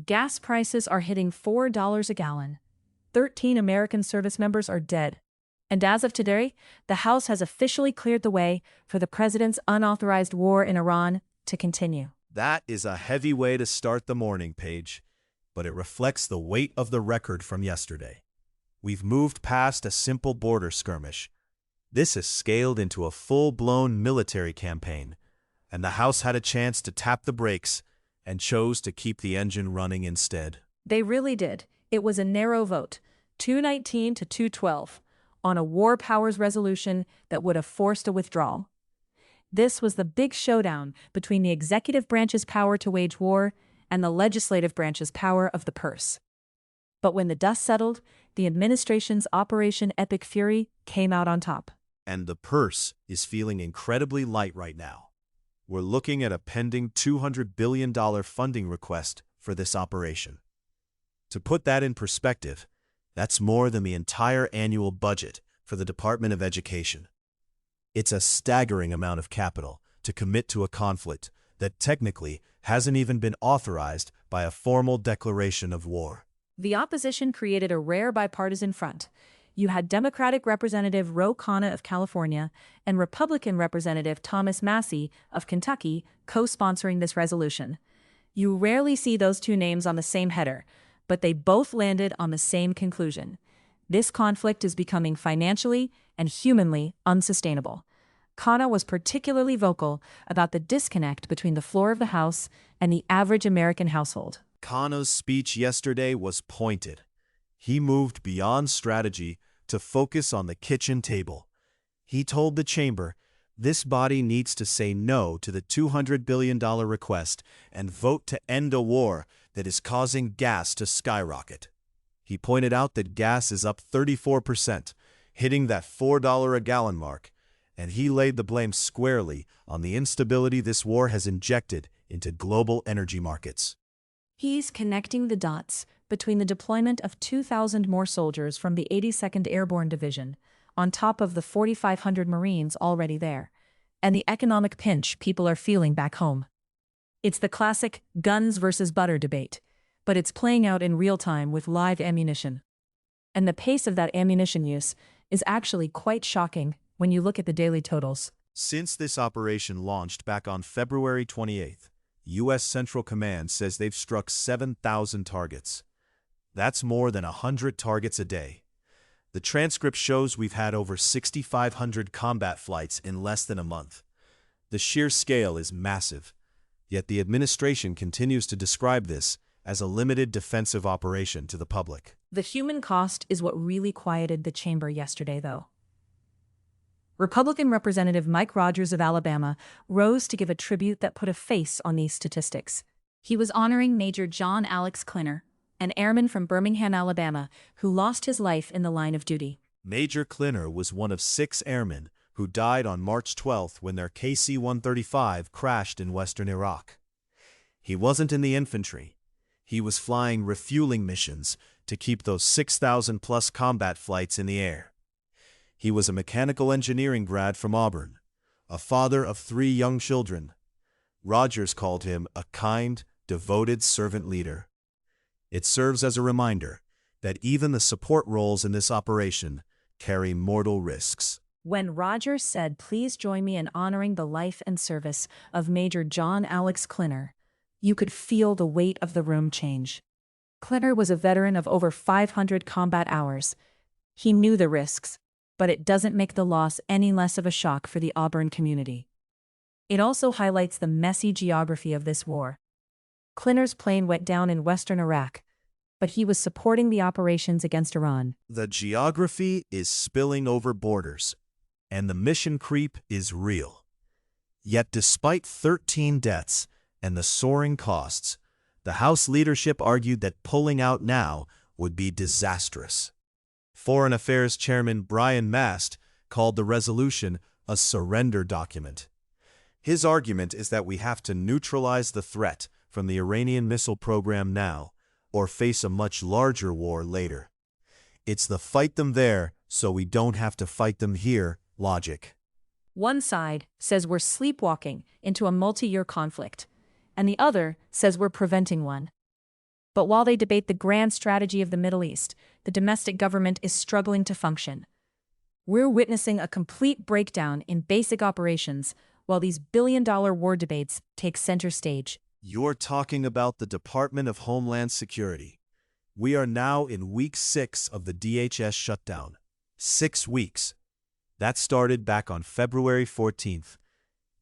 Gas prices are hitting $4 a gallon. 13 American service members are dead. And as of today, the House has officially cleared the way for the president's unauthorized war in Iran to continue. That is a heavy way to start the morning, Paige, but it reflects the weight of the record from yesterday. We've moved past a simple border skirmish. This has scaled into a full-blown military campaign, and the House had a chance to tap the brakes and chose to keep the engine running instead. They really did. It was a narrow vote, 219 to 212, on a war powers resolution that would have forced a withdrawal. This was the big showdown between the executive branch's power to wage war and the legislative branch's power of the purse. But when the dust settled, the administration's Operation Epic Fury came out on top. And the purse is feeling incredibly light right now. We're looking at a pending $200 billion funding request for this operation. To put that in perspective, that's more than the entire annual budget for the Department of Education. It's a staggering amount of capital to commit to a conflict that technically hasn't even been authorized by a formal declaration of war. The opposition created a rare bipartisan front. You had Democratic Representative Ro Khanna of California and Republican Representative Thomas Massie of Kentucky co-sponsoring this resolution. You rarely see those two names on the same header, but they both landed on the same conclusion. This conflict is becoming financially and humanly unsustainable. Khanna was particularly vocal about the disconnect between the floor of the House and the average American household. Khanna's speech yesterday was pointed. He moved beyond strategy to focus on the kitchen table. He told the chamber, this body needs to say no to the $200 billion request and vote to end a war that is causing gas to skyrocket. He pointed out that gas is up 34%, hitting that $4 a gallon mark, and he laid the blame squarely on the instability this war has injected into global energy markets. He's connecting the dots between the deployment of 2,000 more soldiers from the 82nd Airborne Division, on top of the 4,500 Marines already there, and the economic pinch people are feeling back home. It's the classic guns versus butter debate, but it's playing out in real time with live ammunition. And the pace of that ammunition use is actually quite shocking when you look at the daily totals. Since this operation launched back on February 28th, U.S. Central Command says they've struck 7,000 targets. That's more than 100 targets a day. The transcript shows we've had over 6,500 combat flights in less than a month. The sheer scale is massive, yet the administration continues to describe this as a limited defensive operation to the public. The human cost is what really quieted the chamber yesterday, though. Republican Representative Mike Rogers of Alabama rose to give a tribute that put a face on these statistics. He was honoring Major John Alex Klinner, an airman from Birmingham, Alabama, who lost his life in the line of duty. Major Klinner was one of 6 airmen who died on March 12th when their KC-135 crashed in western Iraq. He wasn't in the infantry. He was flying refueling missions to keep those 6,000-plus combat flights in the air. He was a mechanical engineering grad from Auburn, a father of 3 young children. Rogers called him a kind, devoted servant leader. It serves as a reminder that even the support roles in this operation carry mortal risks. When Rogers said, "Please join me in honoring the life and service of Major John Alex Klinner," you could feel the weight of the room change. Klinner was a veteran of over 500 combat hours. He knew the risks, but it doesn't make the loss any less of a shock for the Auburn community. It also highlights the messy geography of this war. Klinner's plane went down in western Iraq, but he was supporting the operations against Iran. The geography is spilling over borders, and the mission creep is real. Yet despite 13 deaths and the soaring costs, the House leadership argued that pulling out now would be disastrous. Foreign Affairs Chairman Brian Mast called the resolution a surrender document. His argument is that we have to neutralize the threat from the Iranian missile program now, or face a much larger war later. It's the fight them there so we don't have to fight them here logic. One side says we're sleepwalking into a multi-year conflict, and the other says we're preventing one. But while they debate the grand strategy of the Middle East, the domestic government is struggling to function. We're witnessing a complete breakdown in basic operations while these billion-dollar war debates take center stage. You're talking about the Department of Homeland Security. We are now in week 6 of the DHS shutdown. 6 weeks. That started back on February 14th.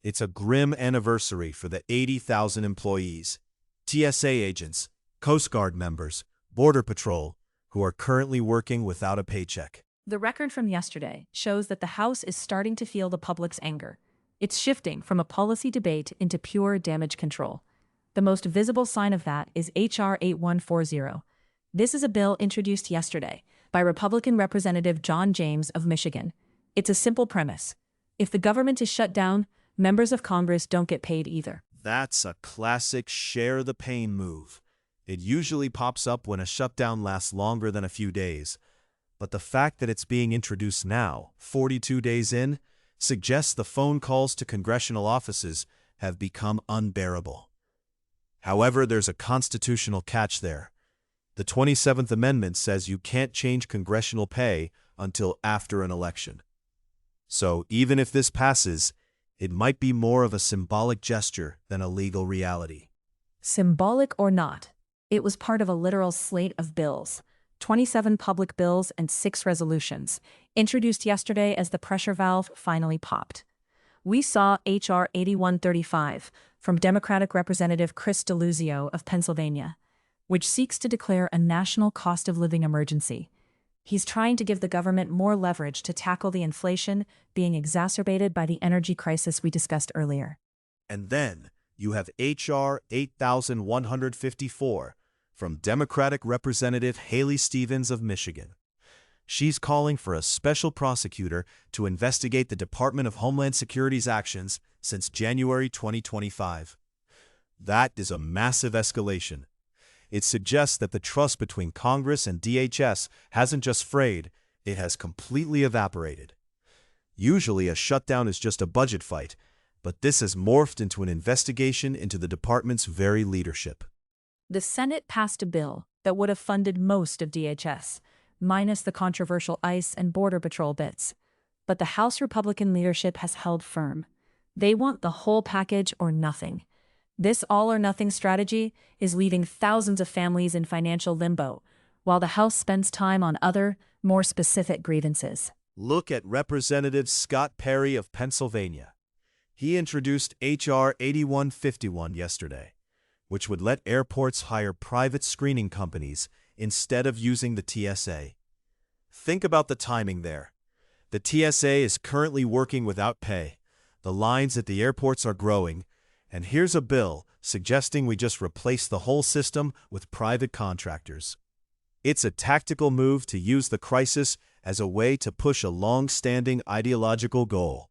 It's a grim anniversary for the 80,000 employees, TSA agents, Coast Guard members, Border Patrol, who are currently working without a paycheck. The record from yesterday shows that the House is starting to feel the public's anger. It's shifting from a policy debate into pure damage control. The most visible sign of that is H.R. 8140. This is a bill introduced yesterday by Republican Representative John James of Michigan. It's a simple premise. If the government is shut down, members of Congress don't get paid either. That's a classic share the pain move. It usually pops up when a shutdown lasts longer than a few days. But the fact that it's being introduced now, 42 days in, suggests the phone calls to congressional offices have become unbearable. However, there's a constitutional catch there. The 27th Amendment says you can't change congressional pay until after an election. So even if this passes, it might be more of a symbolic gesture than a legal reality. Symbolic or not, it was part of a literal slate of bills, 27 public bills and 6 resolutions, introduced yesterday as the pressure valve finally popped. We saw H.R. 8135 from Democratic Representative Chris DeLuzio of Pennsylvania, which seeks to declare a national cost of living emergency. He's trying to give the government more leverage to tackle the inflation being exacerbated by the energy crisis we discussed earlier. And then you have H.R. 8154 from Democratic Representative Haley Stevens of Michigan. She's calling for a special prosecutor to investigate the Department of Homeland Security's actions since January 2025. That is a massive escalation. It suggests that the trust between Congress and DHS hasn't just frayed, it has completely evaporated. Usually a shutdown is just a budget fight, but this has morphed into an investigation into the department's very leadership. The Senate passed a bill that would have funded most of DHS, minus the controversial ICE and Border Patrol bits. But the House Republican leadership has held firm. They want the whole package or nothing. This all-or-nothing strategy is leaving thousands of families in financial limbo, while the House spends time on other, more specific grievances. Look at Representative Scott Perry of Pennsylvania. He introduced H.R. 8151 yesterday, which would let airports hire private screening companies instead of using the TSA. Think about the timing there. The TSA is currently working without pay. The lines at the airports are growing, and here's a bill suggesting we just replace the whole system with private contractors. It's a tactical move to use the crisis as a way to push a long-standing ideological goal.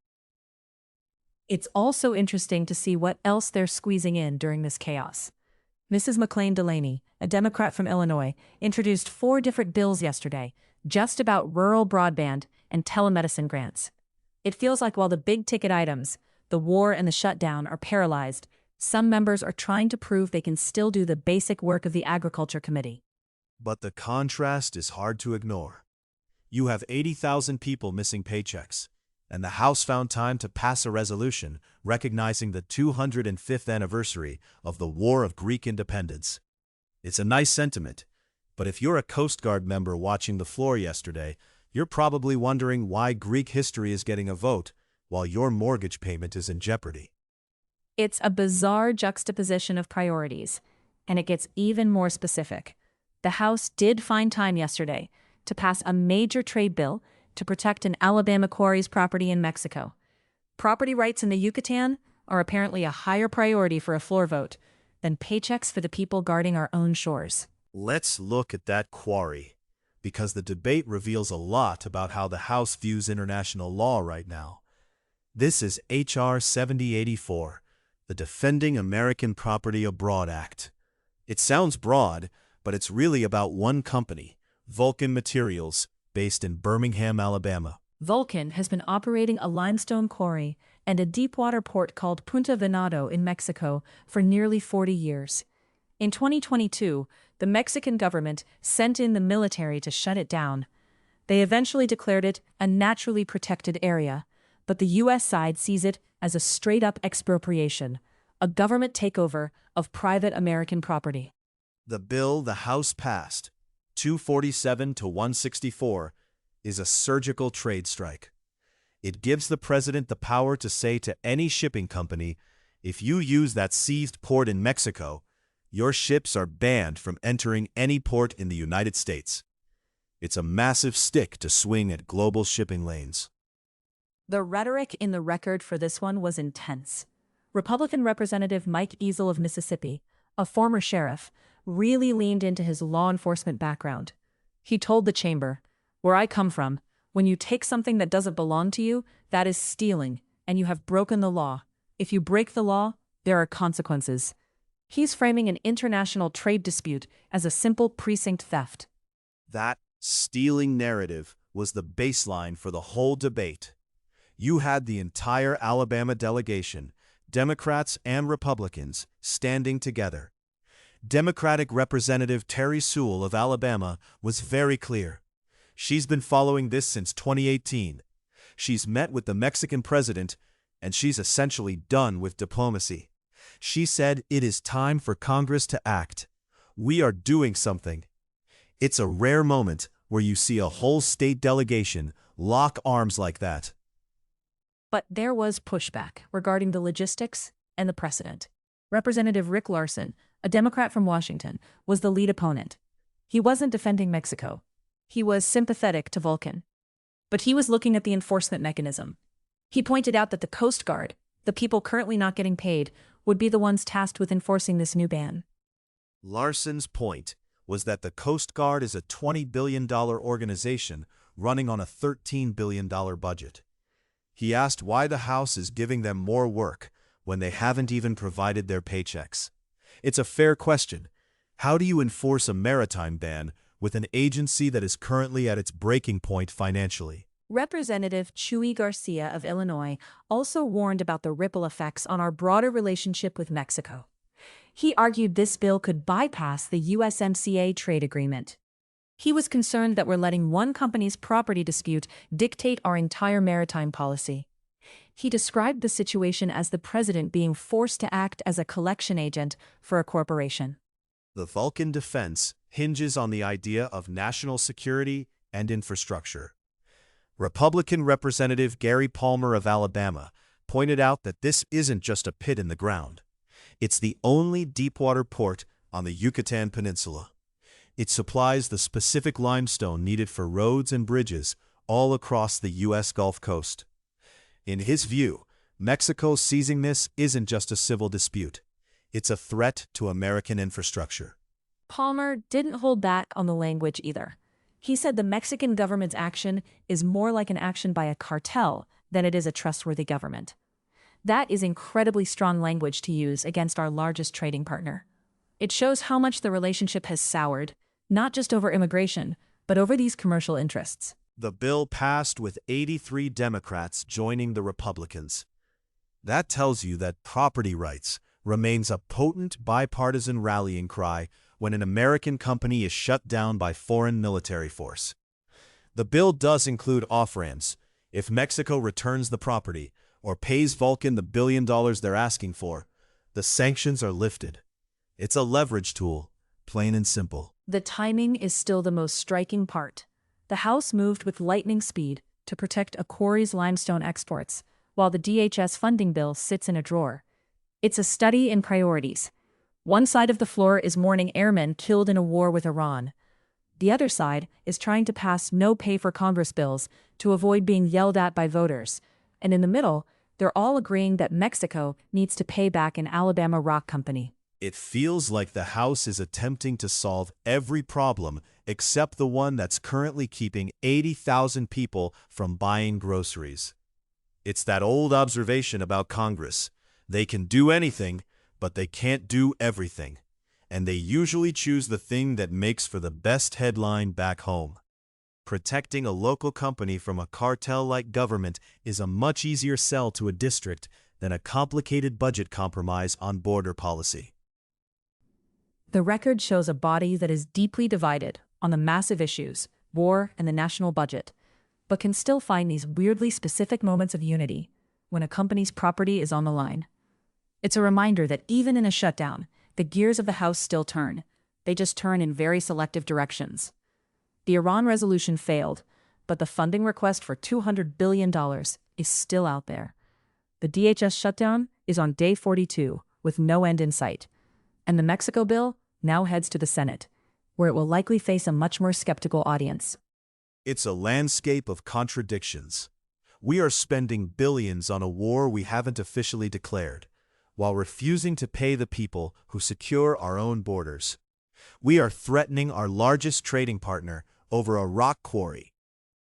It's also interesting to see what else they're squeezing in during this chaos. Mrs. McLean Delaney, a Democrat from Illinois, introduced 4 different bills yesterday, just about rural broadband and telemedicine grants. It feels like while the big-ticket items, the war and the shutdown, are paralyzed, some members are trying to prove they can still do the basic work of the Agriculture Committee. But the contrast is hard to ignore. You have 80,000 people missing paychecks, and the House found time to pass a resolution recognizing the 205th anniversary of the War of Greek Independence. It's a nice sentiment, but if you're a Coast Guard member watching the floor yesterday, you're probably wondering why Greek history is getting a vote while your mortgage payment is in jeopardy. It's a bizarre juxtaposition of priorities, and it gets even more specific. The House did find time yesterday to pass a major trade bill to protect an Alabama quarry's property in Mexico. Property rights in the Yucatan are apparently a higher priority for a floor vote than paychecks for the people guarding our own shores. Let's look at that quarry, because the debate reveals a lot about how the House views international law right now. This is H.R. 7084, the Defending American Property Abroad Act. It sounds broad, but it's really about one company, Vulcan Materials, based in Birmingham, Alabama. Vulcan has been operating a limestone quarry and a deepwater port called Punta Venado in Mexico for nearly 40 years. In 2022, The Mexican government sent in the military to shut it down. They eventually declared it a naturally protected area, but the U.S. side sees it as a straight-up expropriation, a government takeover of private American property. The bill the House passed, 247 to 164, is a surgical trade strike. It gives the president the power to say to any shipping company, if you use that seized port in Mexico, your ships are banned from entering any port in the United States. It's a massive stick to swing at global shipping lanes. The rhetoric in the record for this one was intense. Republican Representative Mike Easel of Mississippi, a former sheriff, really leaned into his law enforcement background. He told the chamber, "Where I come from, when you take something that doesn't belong to you, that is stealing, and you have broken the law. If you break the law, there are consequences." He's framing an international trade dispute as a simple precinct theft. That stealing narrative was the baseline for the whole debate. You had the entire Alabama delegation, Democrats and Republicans, standing together. Democratic Representative Terry Sewell of Alabama was very clear. She's been following this since 2018. She's met with the Mexican president, and she's essentially done with diplomacy. She said it is time for Congress to act. We are doing something. It's a rare moment where you see a whole state delegation lock arms like that. But there was pushback regarding the logistics and the precedent. Representative Rick Larsen, a Democrat from Washington, was the lead opponent. He wasn't defending Mexico. He was sympathetic to Vulcan. But he was looking at the enforcement mechanism. He pointed out that the Coast Guard, the people currently not getting paid, would be the ones tasked with enforcing this new ban. Larsen's point was that the Coast Guard is a $20 billion organization running on a $13 billion budget. He asked why the House is giving them more work when they haven't even provided their paychecks. It's a fair question. How do you enforce a maritime ban with an agency that is currently at its breaking point financially? Representative Chuy Garcia of Illinois also warned about the ripple effects on our broader relationship with Mexico. He argued this bill could bypass the USMCA trade agreement. He was concerned that we're letting one company's property dispute dictate our entire maritime policy. He described the situation as the president being forced to act as a collection agent for a corporation. The Vulcan Defense hinges on the idea of national security and infrastructure. Republican Representative Gary Palmer of Alabama pointed out that this isn't just a pit in the ground. It's the only deepwater port on the Yucatan Peninsula. It supplies the specific limestone needed for roads and bridges all across the U.S. Gulf Coast. In his view, Mexico seizing this isn't just a civil dispute. It's a threat to American infrastructure. Palmer didn't hold back on the language either. He said the Mexican government's action is more like an action by a cartel than it is a trustworthy government. That is incredibly strong language to use against our largest trading partner. It shows how much the relationship has soured, not just over immigration, but over these commercial interests. The bill passed with 83 Democrats joining the Republicans. That tells you that property rights remains a potent bipartisan rallying cry when an American company is shut down by foreign military force. The bill does include off-ramps. If Mexico returns the property or pays Vulcan the $1 billion they're asking for, the sanctions are lifted. It's a leverage tool, plain and simple. The timing is still the most striking part. The House moved with lightning speed to protect a quarry's limestone exports, while the DHS funding bill sits in a drawer. It's a study in priorities. One side of the floor is mourning airmen killed in a war with Iran. The other side is trying to pass no-pay-for-Congress bills to avoid being yelled at by voters. And in the middle, they're all agreeing that Mexico needs to pay back an Alabama rock company. It feels like the House is attempting to solve every problem except the one that's currently keeping 80,000 people from buying groceries. It's that old observation about Congress. They can do anything, but they can't do everything. And they usually choose the thing that makes for the best headline back home. Protecting a local company from a cartel-like government is a much easier sell to a district than a complicated budget compromise on border policy. The record shows a body that is deeply divided on the massive issues, war and the national budget, but can still find these weirdly specific moments of unity when a company's property is on the line. It's a reminder that even in a shutdown, the gears of the House still turn. They just turn in very selective directions. The Iran resolution failed, but the funding request for $200 billion is still out there. The DHS shutdown is on day 42, with no end in sight. And the Mexico bill now heads to the Senate, where it will likely face a much more skeptical audience. It's a landscape of contradictions. We are spending billions on a war we haven't officially declared, while refusing to pay the people who secure our own borders. We are threatening our largest trading partner over a rock quarry,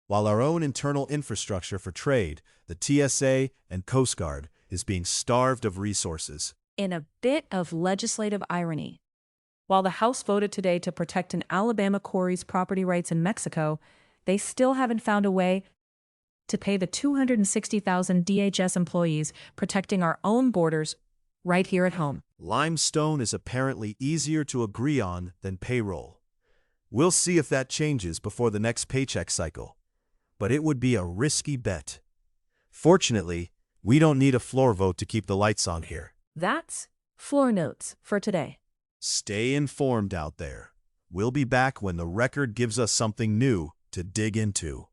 while our own internal infrastructure for trade, the TSA and Coast Guard, is being starved of resources. In a bit of legislative irony, while the House voted today to protect an Alabama quarry's property rights in Mexico, they still haven't found a way to pay the 260,000 DHS employees protecting our own borders right here at home. Limestone is apparently easier to agree on than payroll. We'll see if that changes before the next paycheck cycle, but it would be a risky bet. Fortunately, we don't need a floor vote to keep the lights on here. That's Floor Notes for today. Stay informed out there. We'll be back when the record gives us something new to dig into.